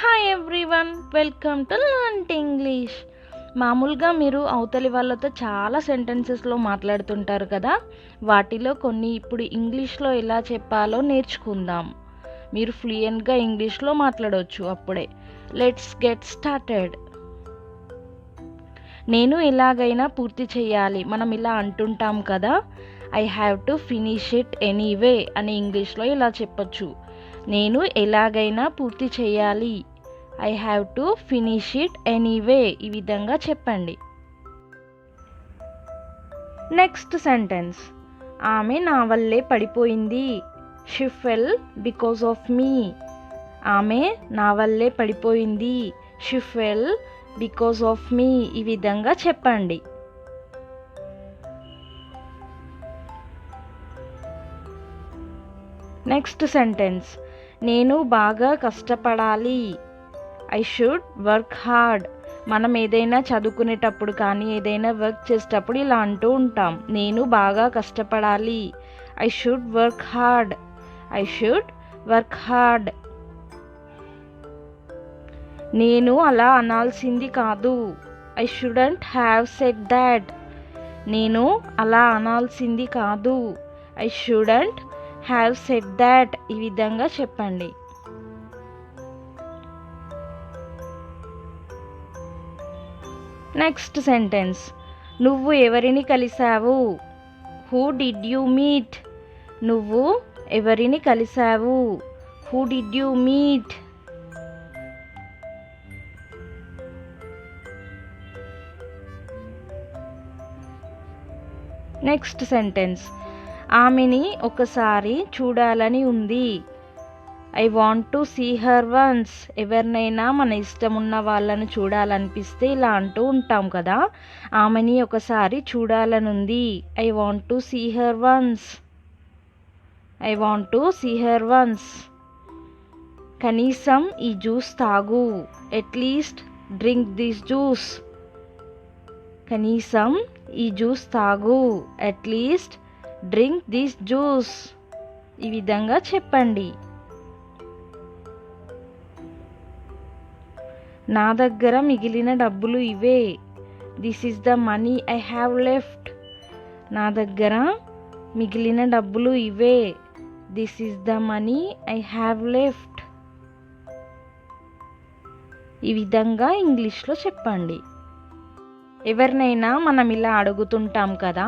Hi everyone, welcome to learn English. మామూలుగా మీరు అవతలి వాళ్ళతో చాలా సెంటెన్సెస్లో మాట్లాడుతుంటారు కదా, వాటిలో కొన్ని ఇప్పుడు ఇంగ్లీష్లో ఎలా చెప్పాలో నేర్చుకుందాం. మీరు ఫ్లూయెంట్గా ఇంగ్లీష్లో మాట్లాడవచ్చు అప్పుడే. Let's get started. నేను ఎలాగైనా పూర్తి చేయాలి, మనం ఇలా అంటుంటాం కదా. I have to finish it anyway అని ఇంగ్లీష్లో ఇలా చెప్పొచ్చు. నేను ఎలాగైనా పూర్తి చేయాలి, I have to finish it anyway, ఈ విధంగా చెప్పండి. నెక్స్ట్ సెంటెన్స్, ఆమె నా వల్లే పడిపోయింది. షీ ఫెల్ బికాస్ ఆఫ్ మీ. ఆమె నా వల్లే పడిపోయింది. షీ ఫెల్ బికాస్ ఆఫ్ మీ, ఈ విధంగా చెప్పండి. నెక్స్ట్ సెంటెన్స్, నేను బాగా కష్టపడాలి. I should work hard. మనం ఏదైనా చదువుకునేటప్పుడు కానీ ఏదైనా వర్క్ చేసేటప్పుడు ఇలా అంటూ ఉంటాం, నేను బాగా కష్టపడాలి. I should work hard. I should work hard. నేను అలా అనాల్సింది కాదు. I shouldn't have said that. నేను అలా అనాల్సింది కాదు. I shouldn't have said that, ఈ విధంగా చెప్పండి. నెక్స్ట్ సెంటెన్స్, నువ్వు ఎవరిని కలిశావు. Who did you meet. నువ్వు ఎవరిని కలిశావు. Who did you meet. Next sentence, ఆమెని ఒకసారి చూడాలని ఉంది. I want to see her once. ఎవరినైనా మన ఇష్టం ఉన్న వాళ్ళని చూడాలనిపిస్తే ఇలా అంటూ ఉంటాం కదా, ఆమెని ఒకసారి చూడాలనుంది. I want to see her once. I want to see her once. కనీసం ఈ జ్యూస్ తాగు. At least drink this juice. కనీసం ఈ జ్యూస్ తాగు. అట్లీస్ట్ డ్రింక్ దిస్ జ్యూస్, ఈ విధంగా చెప్పండి. నా దగ్గర మిగిలిన డబ్బులు ఇవే. This is the money I have left. నా దగ్గర మిగిలిన డబ్బులు ఇవే. This is the money I have left, ఈ విధంగా ఇంగ్లీష్లో చెప్పండి. ఎవరినైనా మనం ఇలా అడుగుతుంటాం కదా,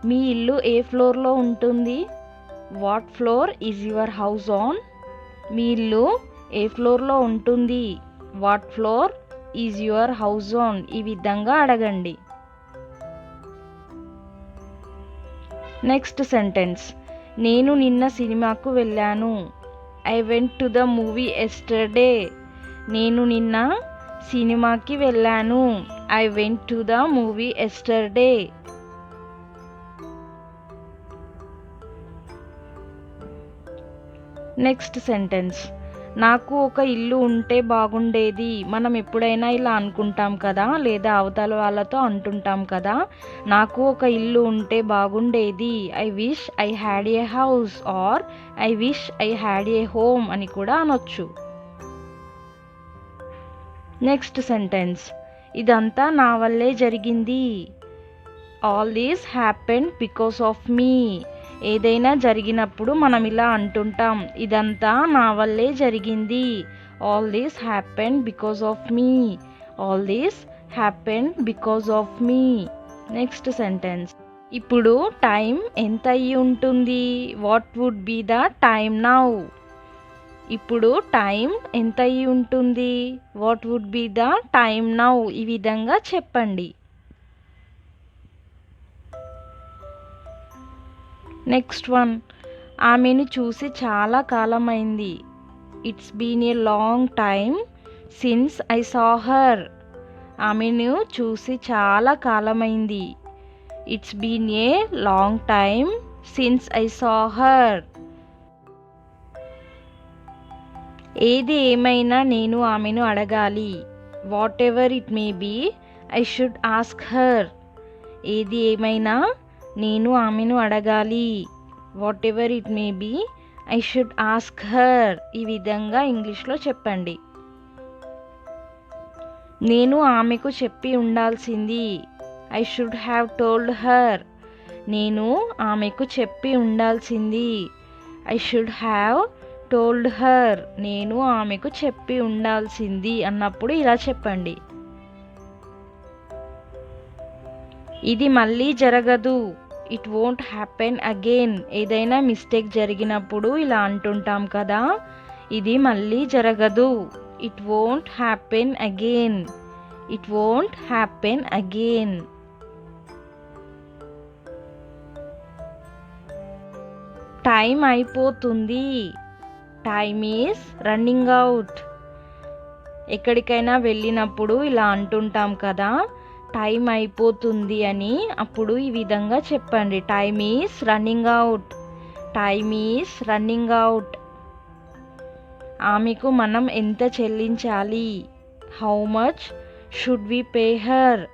మీ ఇల్లు ఏ ఫ్లోర్లో ఉంటుంది. What floor is your house on. మీ ఇల్లు ఏ ఫ్లోర్లో ఉంటుంది. What floor is your house on, ఈ విధంగా అడగండి. నెక్స్ట్ సెంటెన్స్, నేను నిన్న సినిమాకు వెళ్ళాను. I went to the movie yesterday. నేను నిన్న సినిమాకి వెళ్ళాను. I went to the movie yesterday. Next sentence, నాకు ఒక ఇల్లు ఉంటే బాగుండేది. మనం ఎప్పుడైనా ఇలా అనుకుంటాం కదా, లేదా అవతల వాళ్ళతో అంటుంటాం కదా, నాకు ఒక ఇల్లు ఉంటే బాగుండేది. I wish I had a house or I wish I had a home అని కూడా అనొచ్చు. నెక్స్ట్ సెంటెన్స్, ఇదంతా నా వల్లే జరిగింది. All these happened because of me. ఏదైనా జరిగినప్పుడు మనం ఇలా అంటుంటాం, ఇదంతా నా వల్లే జరిగింది. All these happened because of me. All these happened because of me. Next sentence, ఇప్పుడు టైం ఎంత అయ్యి ఉంటుంది. What would be the time now. ఇప్పుడు టైం ఎంత అయ్యి ఉంటుంది. What would be the time now, ఈ విధంగా చెప్పండి. నెక్స్ట్ వన్, ఆమెను చూసి చాలా కాలమైంది. It's been a long time since I saw her. ఆమెను చూసి చాలా కాలమైంది. It's been a long time since I saw her. ఏది ఏమైనా నేను ఆమెను అడగాలి. Whatever it may be I should ask her. ఏది ఏమైనా నేను ఆమెను అడగాలి. Whatever it may be I should ask her, ఈ విధంగా ఇంగ్లీష్లో చెప్పండి. నేను ఆమెకు చెప్పి ఉండాల్సింది. I should have told her. నేను ఆమెకు చెప్పి ఉండాల్సింది. I should have told her. నేను ఆమెకు చెప్పి ఉండాల్సింది అన్నప్పుడు ఇలా చెప్పండి. ఇది మళ్ళీ జరగదు. It won't happen again. ఏదైనా మిస్టేక్ జరిగినప్పుడు ఇలా అంటుంటాం కదా, ఇది మళ్ళీ జరగదు. It won't happen again. It won't happen again. Time అయిపోతుంది. Time is running out. ఎక్కడికైనా వెళ్ళినప్పుడు ఇలా అంటుంటాం కదా, టైం అయిపోతుంది అని. అప్పుడు ఈ విధంగా చెప్పండి. Time is running out. Time is running out. ఆమెకు మనం ఎంత చెల్లించాలి? How much should we pay her.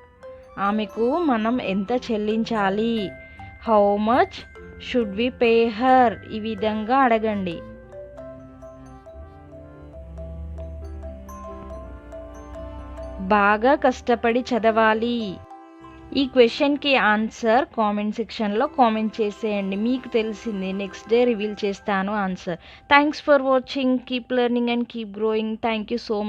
ఆమెకు మనం ఎంత చెల్లించాలి? How much should we pay her. ఈ విధంగా అడగండి. బాగా కష్టపడి చదవాలి. ఈ క్వశ్చన్కి ఆన్సర్ కామెంట్ సెక్షన్లో కామెంట్ చేసేయండి. మీకు తెలిసింది నెక్స్ట్ డే రివీల్ చేస్తాను answer. Thanks for watching. Keep learning and keep growing. Thank you so much.